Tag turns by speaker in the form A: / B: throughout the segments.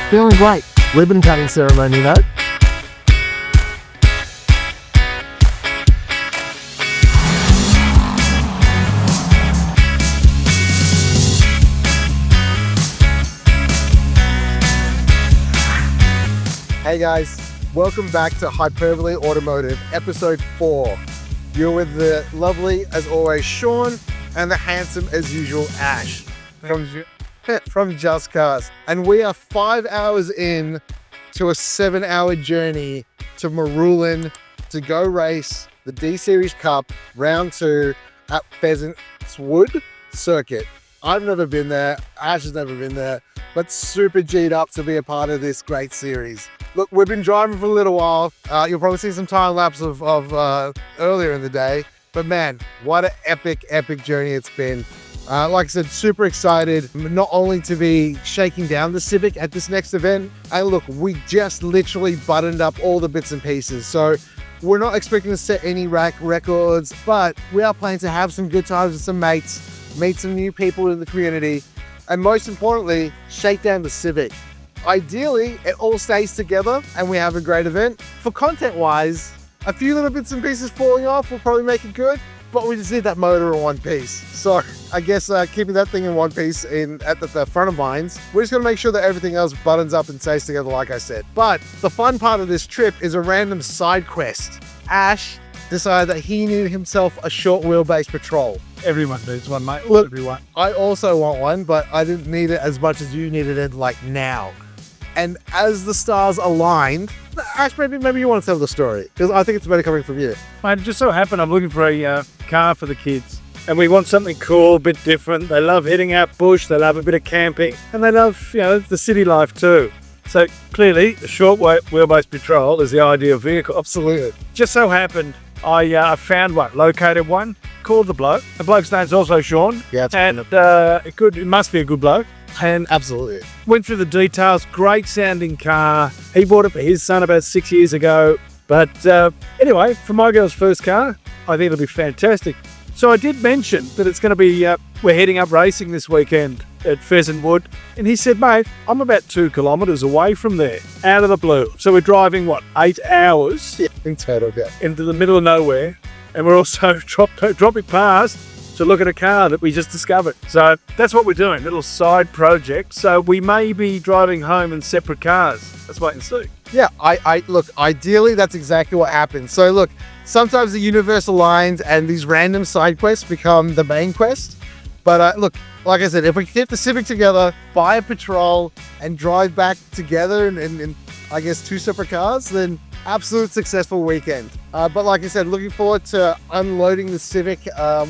A: Feeling great. Ribbon cutting ceremony though. Hey guys, welcome back to Hyperbole Automotive, episode 4. You're with the lovely, as always, Shaun, and the handsome, as usual, Ash from Just Cars. And we are 5 hours in to a 7-hour journey to Marulan to go race the D-Series Cup Round 2 at Pheasant Wood Circuit. I've never been there, Ash has never been there, but super G'd up to be a part of this great series. Look, we've been driving for a little while. You'll probably see some time lapse of earlier in the day, but man, what an epic journey it's been. Like I said, super excited, not only to be shaking down the Civic at this next event, and look, we just literally buttoned up all the bits and pieces. So we're not expecting to set any records, but we are planning to have some good times with some mates, meet some new people in the community, and most importantly, shake down the Civic. Ideally, it all stays together and we have a great event. For content-wise, a few little bits and pieces falling off will probably make it good, but we just need that motor in one piece. So I guess keeping that thing in one piece at the front of minds, we're just gonna make sure that everything else buttons up and stays together like I said. But the fun part of this trip is a random side quest. Ash decided that he needed himself a short wheelbase patrol.
B: Everyone needs one, mate.
A: Look,
B: everyone.
A: I also want one, but I didn't need it as much as you needed it like now. And as the stars aligned, Ash, maybe you want to tell the story, because I think it's better coming from you.
B: Mate, it just so happened I'm looking for a car for the kids. And we want something cool, a bit different. They love heading out bush, they love a bit of camping, and they love, the city life too. So clearly, the short wheelbase patrol is the ideal vehicle.
A: Absolutely.
B: Just so happened, I found one, located one, called the bloke. The bloke's name's also Shaun.
A: Yeah,
B: and it must be a good bloke. And
A: absolutely.
B: Went through the details, great sounding car. He bought it for his son about 6 years ago. But anyway, for my girl's first car, I think it'll be fantastic. So I did mention that it's going to be, we're heading up racing this weekend at Pheasant Wood. And he said, mate, I'm about 2 kilometres away from there, out of the blue. So we're driving, 8 hours?
A: Yeah, in total, yeah.
B: Into the middle of nowhere. And we're also dropping past to look at a car that we just discovered. So that's what we're doing, little side project. So we may be driving home in separate cars. Let's wait and see.
A: Yeah, I look, ideally that's exactly what happens. So look, sometimes the universe aligns and these random side quests become the main quest. But look, like I said, if we get the Civic together, buy a patrol and drive back together in I guess 2 separate cars, then absolute successful weekend. But like I said, looking forward to unloading the Civic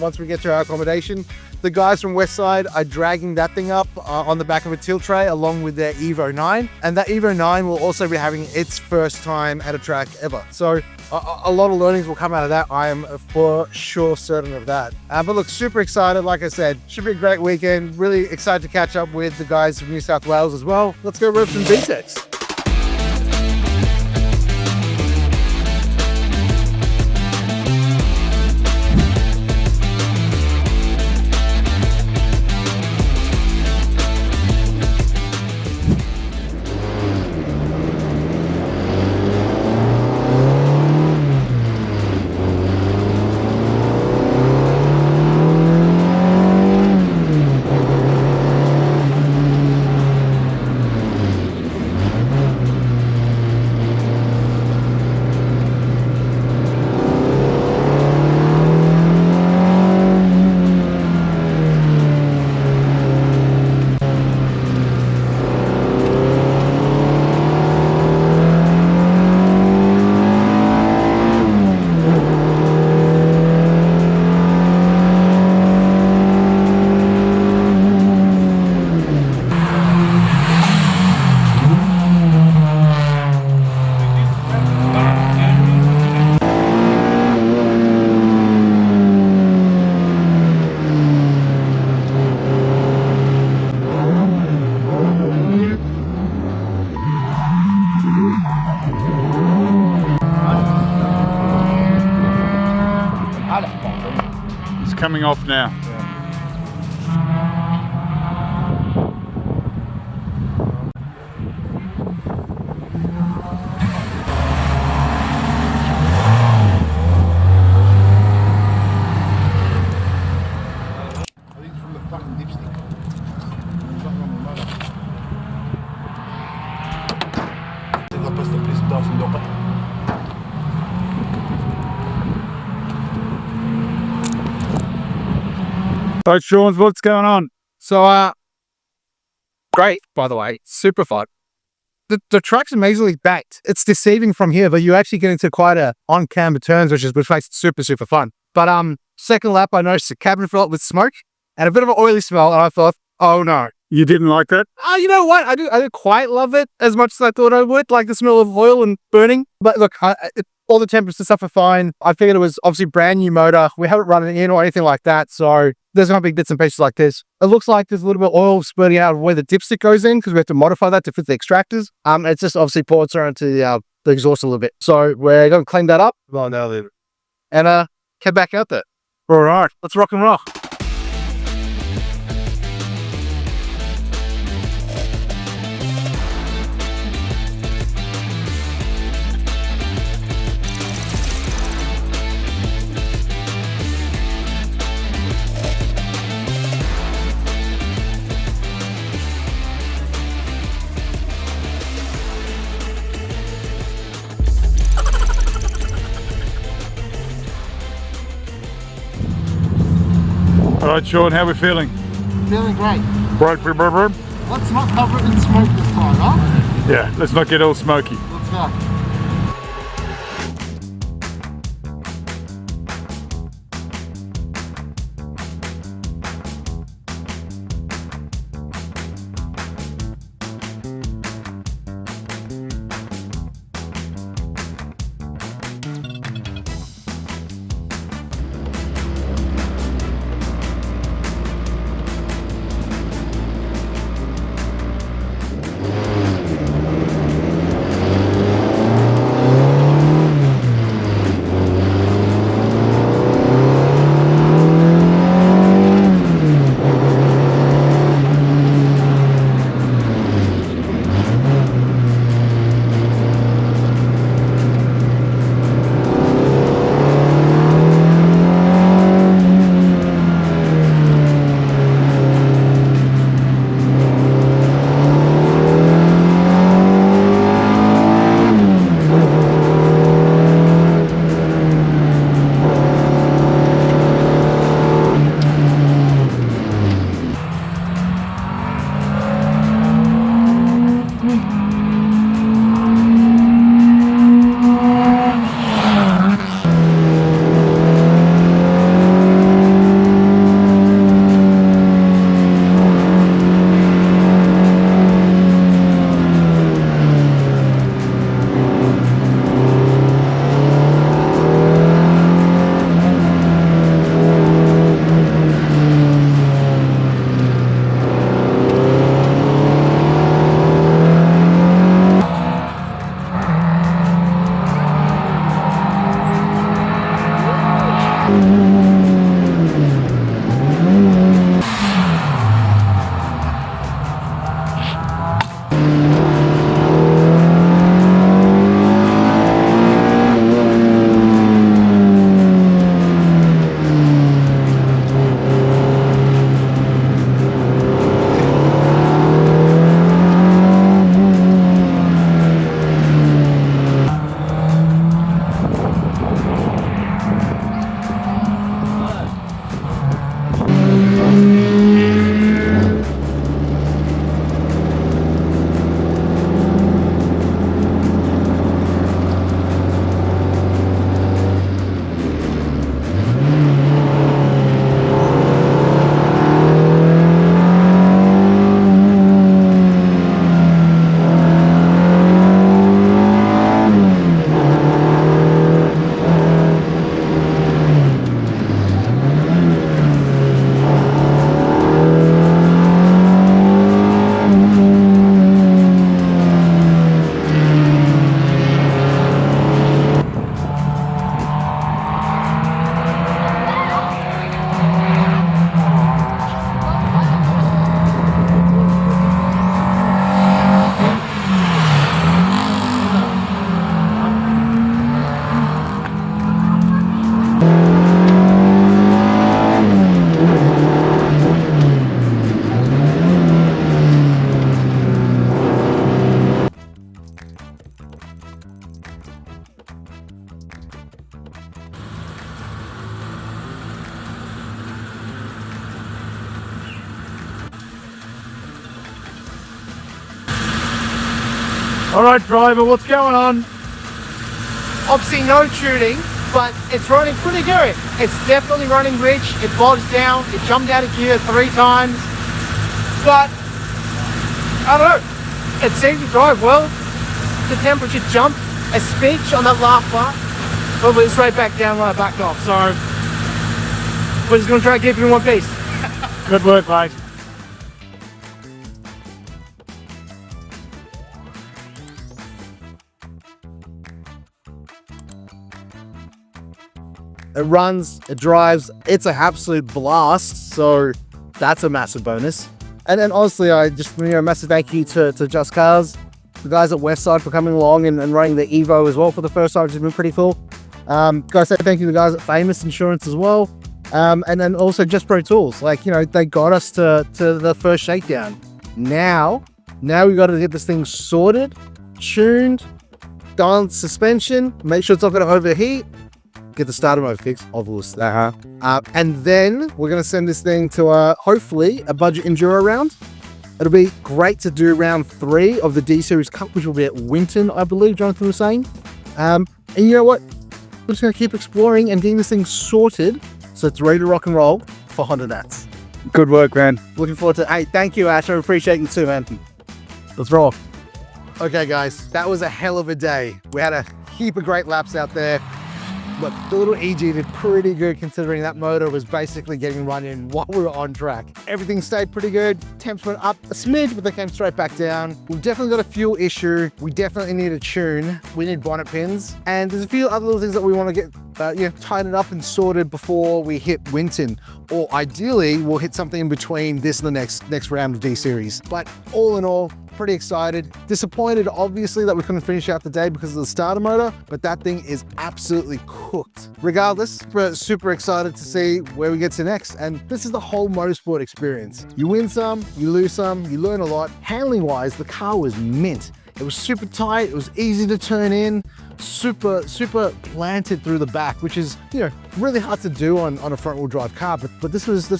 A: once we get to our accommodation. The guys from Westside are dragging that thing up on the back of a tilt tray along with their Evo 9. And that Evo 9 will also be having its first time at a track ever. So a lot of learnings will come out of that. I am for sure certain of that. But look, super excited. Like I said, should be a great weekend. Really excited to catch up with the guys from New South Wales as well. Let's go rip some VTECs.
C: Coming off now. So, Shaun, what's going on?
A: So, great, by the way, super fun. The track's amazingly backed. It's deceiving from here, but you're actually getting to quite a on-camber turns, which makes it super, super fun. But second lap, I noticed the cabin filled up with smoke and a bit of an oily smell, and I thought, oh no.
C: You didn't like that?
A: You know what? I do quite love it as much as I thought I would, like the smell of oil and burning. But look, all the temperatures and stuff are fine. I figured it was obviously brand new motor. We haven't run it in or anything like that, so there's going to be bits and pieces like this. It looks like there's a little bit of oil spurting out of where the dipstick goes in because we have to modify that to fit the extractors. It's just obviously poured around to the exhaust a little bit. So we're going to clean that up. Well, now then. And head back out there.
C: All right.
A: Let's rock and roll.
C: All right, Shaun, how are we feeling?
A: Feeling great.
C: Right,
A: Let's not cover it in smoke this time, huh?
C: yeah, let's not get all smoky.
A: Let's go.
C: All right, driver, what's going on?
A: Obviously no tuning, but it's running pretty good. It's definitely running rich. It bogs down. It jumped out of gear 3 times. But, I don't know. It seemed to drive well. The temperature jumped a speech on that last part, but we're straight back down when I backed off. So, we're just going to try to keep it in one piece.
C: Good work, mate.
A: It runs, it drives, it's an absolute blast, so that's a massive bonus. And then honestly, I just, massive thank you to Just Cars, the guys at Westside for coming along and running the Evo as well for the first time, which has been pretty cool. Gotta say thank you to the guys at Famous Insurance as well. And then also Just Pro Tools, they got us to the first shakedown. Now we got to get this thing sorted, tuned, done suspension, make sure it's not going to overheat, get the starter mode fixed, obviously. And then we're going to send this thing to hopefully a budget enduro round. It'll be great to do round 3 of the D Series Cup, which will be at Winton, I believe Jonathan was saying. And you know what? We're just going to keep exploring and getting this thing sorted so it's ready to rock and roll for Honda Nats.
C: Good work, man.
A: Looking forward to it. Hey, thank you, Ash. I appreciate you too, man. Let's roll. Okay, guys, that was a hell of a day. We had a heap of great laps out there. Look, the little EG did pretty good considering that motor was basically getting run in while we were on track. Everything stayed pretty good. Temps went up a smidge, but they came straight back down. We've definitely got a fuel issue. We definitely need a tune. We need bonnet pins. And there's a few other little things that we want to get tightened up and sorted before we hit Winton. Or ideally, we'll hit something in between this and the next round of D Series. But all in all, pretty excited. Disappointed, obviously, that we couldn't finish out the day because of the starter motor, but that thing is absolutely cooked. Regardless, we're super excited to see where we get to next. And this is the whole motorsport experience. You win some, you lose some, you learn a lot. Handling-wise, the car was mint. It was super tight, it was easy to turn in, super planted through the back, which is, really hard to do on a front wheel drive car, but this was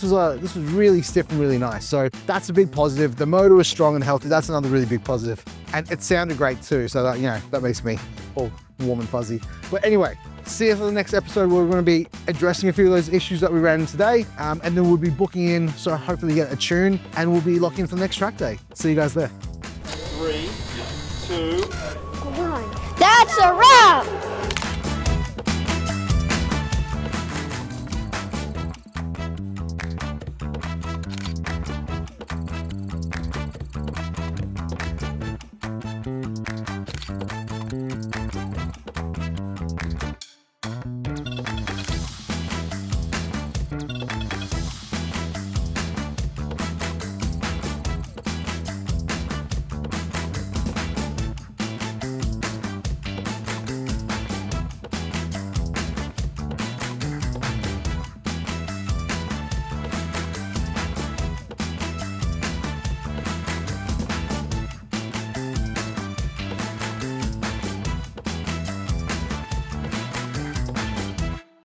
A: really stiff and really nice. So that's a big positive. The motor was strong and healthy. That's another really big positive. And it sounded great too. So that makes me all warm and fuzzy. But anyway, see you for the next episode where we're going to be addressing a few of those issues that we ran into today. And then we'll be booking in, so hopefully get a tune, and we'll be locking in for the next track day. See you guys there.
D: 3, 2, 1.
E: That's a wrap!